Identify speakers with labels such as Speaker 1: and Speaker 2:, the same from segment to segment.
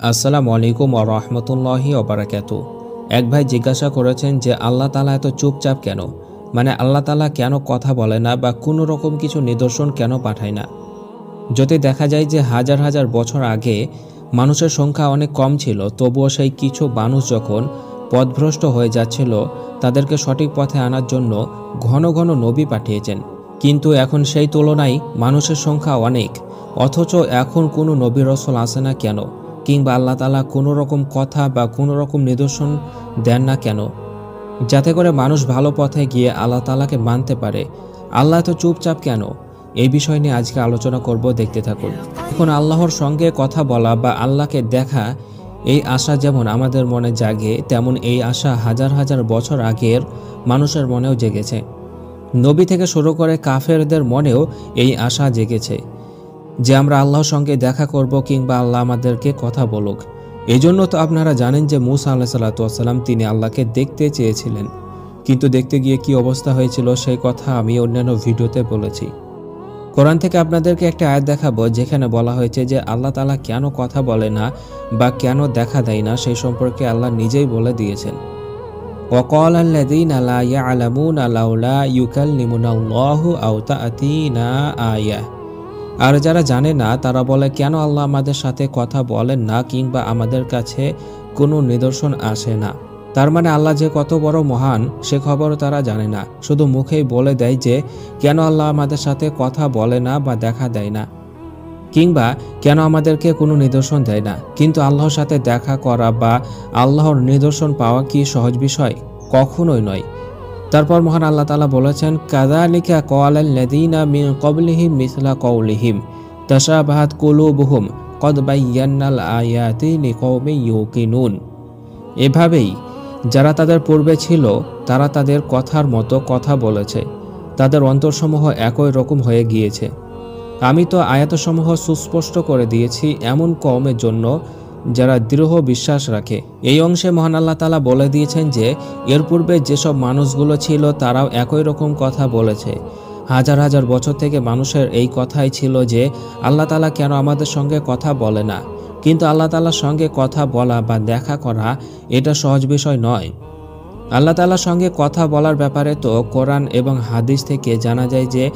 Speaker 1: আসসালামু আলাইকুম ওয়া রাহমাতুল্লাহি ওয়া বারাকাতুহু। এক ভাই জিজ্ঞাসা করেছেন যে আল্লাহ তাআলা এত চুপচাপ কেন? মানে আল্লাহ তাআলা কেন কথা বলে না বা কোনো রকম কিছু নিদর্শন কেন পাঠায় না? যদি দেখা যায় যে হাজার হাজার বছর আগে মানুষের সংখ্যা অনেক কম ছিল, তবুও সেই কিছু মানুষ যখন পথভ্রষ্ট হয়ে যাচ্ছিল তাদেরকে সঠিক পথে আনার জন্য ঘন ঘন নবী পাঠিয়েছেন। কিন্তু এখন সেই তুলনায় মানুষের সংখ্যা অনেক, অথচ এখন কোনো নবী রাসূল আসে না কেন? কিংবা আল্লাহ তাআলা কোনো রকম কথা বা কোনো রকম নিদর্শন দেন না কেন, যাতে করে মানুষ ভালো পথে গিয়ে আল্লাহ তাআলাকে মানতে পারে? আল্লাহ তো চুপচাপ কেন? এই বিষয় নিয়ে আজকে আলোচনা করব, দেখতে থাকুন। এখন আল্লাহর সঙ্গে কথা বলা বা আল্লাহকে দেখা, এই আশা যেমন আমাদের মনে জাগে, তেমন এই আশা হাজার হাজার বছর আগের মানুষের মনেও জেগেছে। নবী থেকে শুরু করে কাফেরদের মনেও এই আশা জেগেছে যে আমরা আল্লাহর সঙ্গে দেখা করব কিংবা আল্লাহ আমাদেরকে কথা বলুক। এই জন্য তো আপনারা জানেন যে মূসা আলাইহিস সালাতু ওয়াস সালাম তিনি আল্লাহকে দেখতে চেয়েছিলেন, কিন্তু দেখতে গিয়ে কি অবস্থা হয়েছিল সেই কথা আমি অন্যান্য ভিডিওতে বলেছি। কোরআন থেকে আপনাদেরকে একটা আয়াত দেখাবো যেখানে বলা হয়েছে যে আল্লাহ তাআলা কেন কথা বলে না বা কেন দেখা দেয় না, সেই সম্পর্কে আল্লাহ নিজেই বলে দিয়েছেন। وقال الذين لا يعلمون لولا يكلمنا الله أو تأتينا آية। আর যারা জানে না তারা বলে কেন আল্লাহ আমাদের সাথে কথা বলেন না কিংবা আমাদের কাছে কোনো নিদর্শন আসে না। তার মানে আল্লাহ যে কত বড় মহান সে খবরও তারা জানে না, শুধু মুখেই বলে দেয় যে কেন আল্লাহ আমাদের সাথে কথা বলে না বা দেখা দেয় না, কিংবা কেন আমাদেরকে কোনো নিদর্শন দেয় না। কিন্তু আল্লাহর সাথে দেখা করা বা আল্লাহর নিদর্শন পাওয়া কি সহজ বিষয়? কখনোই নয়। তারপর মহান আল্লাহ তাআলা বলেছেন, কাযালিকা ক্বালাল্লাযীনা মিন ক্বাবলিহিম মিসলা ক্বাউলিহিম তাশাবাহাত কুলুবুহুম ক্বাদ বায়্যানাল আয়াতি লিকওমিন ইউকিনুন। এভাবেই যারা তাদের পূর্বে ছিল তারা তাদের কথার মতো কথা বলেছে, তাদের অন্তরসমূহ একই রকম হয়ে গিয়েছে। আমি তো আয়াতসমূহ সুস্পষ্ট করে দিয়েছি এমন কওমের জন্য যারা দৃঢ় বিশ্বাস রাখে। এই অংশে মহান আল্লাহ তাআলা বলে দিয়েছেন যে এর পূর্বে যেসব মানুষগুলো ছিল তারাও একই রকম কথা বলেছে। হাজার হাজার বছর থেকে মানুষের এই কথাই ছিল যে আল্লাহ তাআলা কেন আমাদের সঙ্গে কথা বলে না। কিন্তু আল্লাহ তাআলার সঙ্গে কথা বলা বা দেখা করা এটা সহজ বিষয় নয়। আল্লাহ তাআলার সঙ্গে কথা বলার ব্যাপারে তো কোরআন এবং হাদিস থেকে জানা যায় যে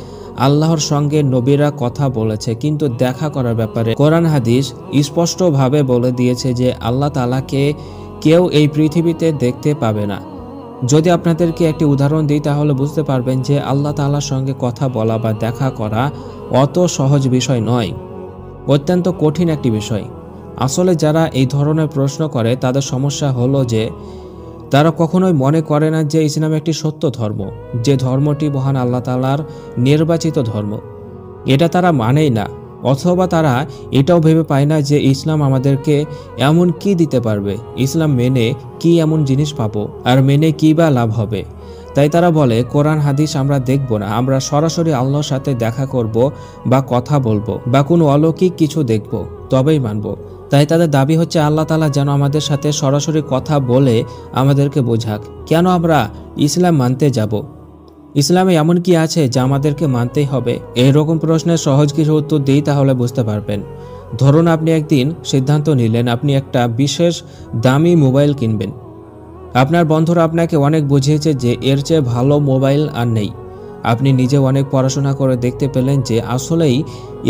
Speaker 1: আল্লাহর সঙ্গে নবীরা কথা বলেছে, কিন্তু দেখা করার ব্যাপারে কোরআন হাদিস স্পষ্টভাবে বলে দিয়েছে যে আল্লাহ তাআলাকে কেউ এই পৃথিবীতে দেখতে পাবে না। যদি আপনাদেরকে একটি উদাহরণ দিই তাহলে বুঝতে পারবেন যে আল্লাহ তাআলার সঙ্গে কথা বলা বা দেখা করা অত সহজ বিষয় নয়, অত্যন্ত কঠিন একটি বিষয়। আসলে যারা এই ধরনের প্রশ্ন করে তাদের সমস্যা হলো যে তারা কখনোই মনে করে না যে ইসলাম একটি সত্য ধর্ম, যে ধর্মটি মহান আল্লাহ তাআলার নির্বাচিত ধর্ম, এটা তারা মানেই না। অথবা তারা এটাও ভেবে পায় না যে ইসলাম আমাদেরকে এমন কি দিতে পারবে, ইসলাম মেনে কি এমন জিনিস পাবো, আর মেনে কি বা লাভ হবে। তাই তারা বলে কোরআন হাদিস আমরা দেখব না, আমরা সরাসরি আল্লাহর সাথে দেখা করব বা কথা বলবো বা কোনো অলৌকিক কিছু দেখব, তবেই মানব। তাই তাদের দাবি হচ্ছে আল্লাহ তাআলা যেন আমাদের সাথে সরাসরি কথা বলে আমাদেরকে বোঝাক, কেন আমরা ইসলাম মানতে যাব? ইসলামে এমন কি আছে যা আমাদেরকে মানতেই হবে? এইরকম প্রশ্নের সহজ কিছু উত্তর দিই তাহলে বুঝতে পারবেন। ধরুন আপনি একদিন সিদ্ধান্ত নিলেন আপনি একটা বিশেষ দামি মোবাইল কিনবেন। আপনার বন্ধুরা আপনাকে অনেক বুঝিয়েছে যে এর চেয়ে ভালো মোবাইল আর নেই। আপনি নিজে অনেক পড়াশোনা করে দেখতে পেলেন যে আসলেই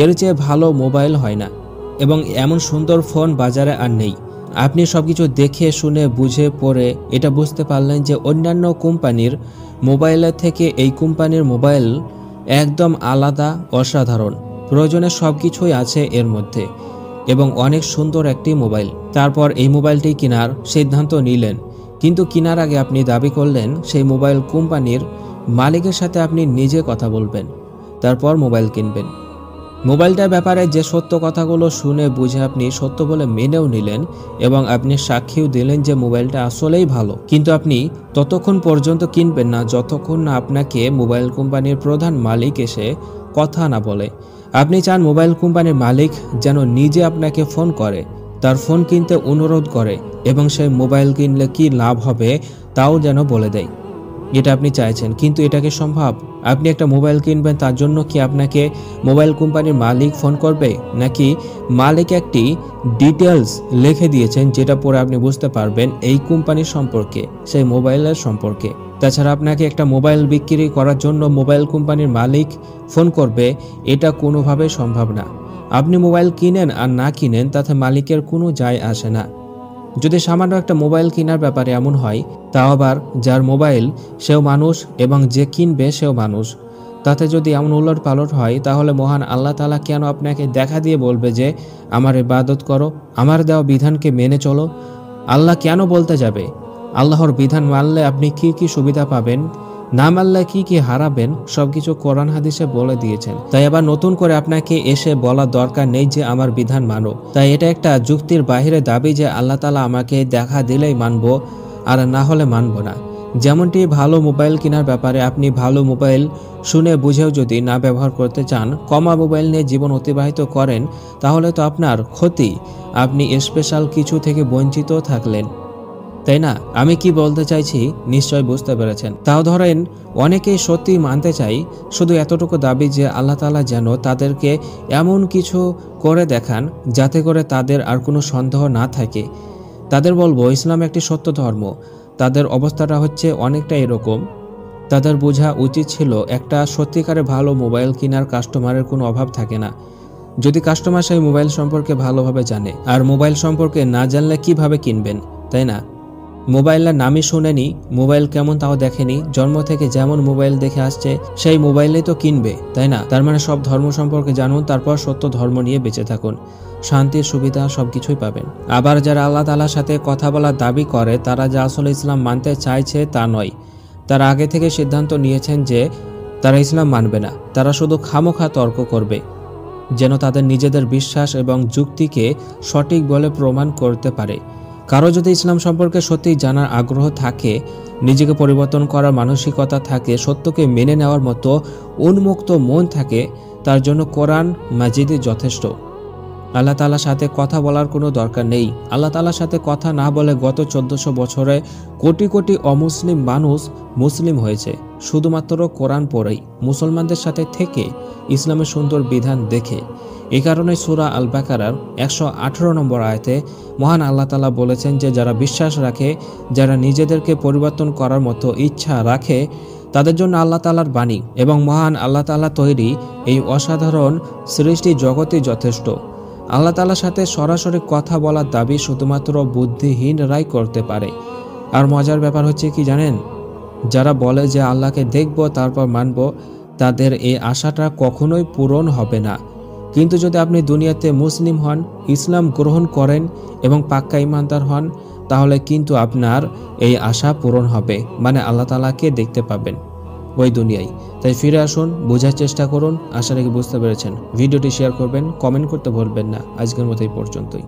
Speaker 1: এর চেয়ে ভালো মোবাইল হয় না এবং এমন সুন্দর ফোন বাজারে আর নেই। আপনি সবকিছু দেখে শুনে বুঝে পড়ে এটা বুঝতে পারলেন যে অন্যান্য কোম্পানির মোবাইলের থেকে এই কোম্পানির মোবাইল একদম আলাদা, অসাধারণ, প্রয়োজনে সব কিছুই আছে এর মধ্যে এবং অনেক সুন্দর একটি মোবাইল। তারপর এই মোবাইলটি কেনার সিদ্ধান্ত নিলেন, কিন্তু কেনার আগে আপনি দাবি করলেন সেই মোবাইল কোম্পানির মালিকের সাথে আপনি নিজে কথা বলবেন, তারপর মোবাইল কিনবেন। মোবাইলটার ব্যাপারে যে সত্য কথাগুলো শুনে বুঝে আপনি সত্য বলে মেনেও নিলেন এবং আপনি সাক্ষীও দিলেন যে মোবাইলটা আসলেই ভালো, কিন্তু আপনি ততক্ষণ পর্যন্ত কিনবেন না যতক্ষণ না আপনাকে মোবাইল কোম্পানির প্রধান মালিক এসে কথা না বলে। আপনি চান মোবাইল কোম্পানির মালিক যেন নিজে আপনাকে ফোন করে, তার ফোন কিনতে অনুরোধ করে এবং সেই মোবাইল কিনলে কি লাভ হবে তাও যেন বলে দেয়। এটা আপনি চাইছেন, কিন্তু এটা কি সম্ভব? আপনি একটা মোবাইল কিনবেন, তার জন্য কি আপনাকে মোবাইল কোম্পানির মালিক ফোন করবে, নাকি মালিক একটি ডিটেলস লিখে দিয়েছেন যেটা পরে আপনি বুঝতে পারবেন এই কোম্পানির সম্পর্কে, সেই মোবাইলের সম্পর্কে। তাছাড়া আপনাকে একটা মোবাইল বিক্রি করার জন্য মোবাইল কোম্পানির মালিক ফোন করবে, এটা কোনোভাবেই সম্ভব না। আপনি মোবাইল কিনেন আর না কিনেন তাতে মালিকের কোনো যায় আসে না। যদি সামান্য একটা মোবাইল কেনার ব্যাপারে এমন হয়, তাও আবার যার মোবাইল সেও মানুষ এবং যে কিনবে সেও মানুষ, তাতে যদি এমন উলট পালট হয়, তাহলে মহান আল্লাহ তাআলা কেন আপনাকে দেখা দিয়ে বলবে যে আমার ইবাদত করো, আমার দেওয়া বিধানকে মেনে চলো? আল্লাহ কেন বলতে যাবে? আল্লাহর বিধান মানলে আপনি কি কি সুবিধা পাবেন, না মানলে কি কি হারাবেন, সবকিছু কোরআন হাদিসে বলে দিয়েছেন। তাই আবার নতুন করে আপনাকে এসে বলার দরকার নেই যে আমার বিধান মানো। তাই এটা একটা যুক্তির বাহিরে দাবি যে আল্লাহ তাআলা আমাকে দেখা দিলেই মানব, আর না হলে মানব না। যেমনটি ভালো মোবাইল কেনার ব্যাপারে আপনি ভালো মোবাইল শুনে বুঝেও যদি না ব্যবহার করতে চান, কমা মোবাইল নিয়ে জীবন অতিবাহিত করেন, তাহলে তো আপনার ক্ষতি, আপনি স্পেশাল কিছু থেকে বঞ্চিত থাকলেন, তাই না? আমি কি বলতে চাইছি নিশ্চয় বুঝতে পেরেছেন। তাও ধরেন অনেকেই সত্যি মানতে চাই, শুধু এতটুকু দাবি যে আল্লাহ তাআলা যেন তাদেরকে এমন কিছু করে দেখান যাতে করে তাদের আর কোনো সন্দেহ না থাকে। তাদের বলবো ইসলাম একটি সত্য ধর্ম। তাদের অবস্থাটা হচ্ছে অনেকটা এরকম। তাদের বোঝা উচিত ছিল একটা সত্যিকারে ভালো মোবাইল কেনার কাস্টমারের কোনো অভাব থাকে না, যদি কাস্টমার সেই মোবাইল সম্পর্কে ভালোভাবে জানে। আর মোবাইল সম্পর্কে না জানলে কিভাবে কিনবেন, তাই না? মোবাইলের নামই শুনেনি, মোবাইল কেমন তাও দেখেনি, জন্ম থেকে যেমন মোবাইল দেখে আসছে সেই মোবাইলেই তো কিনবে, তাই না? তার মানে সব ধর্ম সম্পর্কে জানুন, তারপর সত্য ধর্ম নিয়ে বেঁচে থাকুন, শান্তির সুবিধা সবকিছুই পাবেন। আবার যারা আল্লাহ তাআলার সাথে কথা বলার দাবি করে, তারা যে আসলে ইসলাম মানতে চাইছে তা নয়। তারা আগে থেকে সিদ্ধান্ত নিয়েছেন যে তারা ইসলাম মানবে না, তারা শুধু খামোখা তর্ক করবে, যেন তাদের নিজেদের বিশ্বাস এবং যুক্তিকে সঠিক বলে প্রমাণ করতে পারে। কারো যদি ইসলাম সম্পর্কে সত্যিই জানার আগ্রহ থাকে, নিজেকে পরিবর্তন করার মানসিকতা থাকে, সত্যকে মেনে নেওয়ার মতো উন্মুক্ত মন থাকে, তার জন্য কোরআন মাজিদই যথেষ্ট। আল্লাহ তাআলার সাথে কথা বলার কোনো দরকার নেই। আল্লাহ তাআলার সাথে কথা না বলে গত 1400 বছরে কোটি কোটি অমুসলিম মানুষ মুসলিম হয়েছে, শুধুমাত্র কোরআন পড়েই, মুসলমানদের সাথে থেকে, ইসলামের সুন্দর বিধান দেখে। এই কারণে সূরা আল বাকারার 118 নম্বর আয়াতে মহান আল্লাহ তাআলা বলেছেন যে যারা বিশ্বাস রাখে, যারা নিজেদেরকে পরিবর্তন করার মতো ইচ্ছা রাখে, তাদের জন্য আল্লাহ তাআলার বাণী এবং মহান আল্লাহ তাআলা তৈরি এই অসাধারণ সৃষ্টি জগতই যথেষ্ট। আল্লাহ তাআলার সাথে সরাসরি কথা বলার দাবি শুধুমাত্র বুদ্ধিহীনরাই করতে পারে। আর মজার ব্যাপার হচ্ছে কি জানেন, যারা বলে যে আল্লাহকে দেখব তারপর মানব, তাদের এই আশাটা কখনোই পূরণ হবে না। কিন্তু যদি আপনি দুনিয়াতে মুসলিম হন, ইসলাম গ্রহণ করেন এবং পাক্কা ঈমানদার হন, তাহলে কিন্তু আপনার এই আশা পূরণ হবে, মানে আল্লাহ তাআলাকে দেখতে পাবেন ওই দুনিয়ায়। তাই ফিরে আসুন, বোঝার চেষ্টা করুন। আশা রাখি বুঝতে পেরেছেন। ভিডিওটি শেয়ার করবেন, কমেন্ট করতে ভুলবেন না। আজকের মতো এই পর্যন্তই।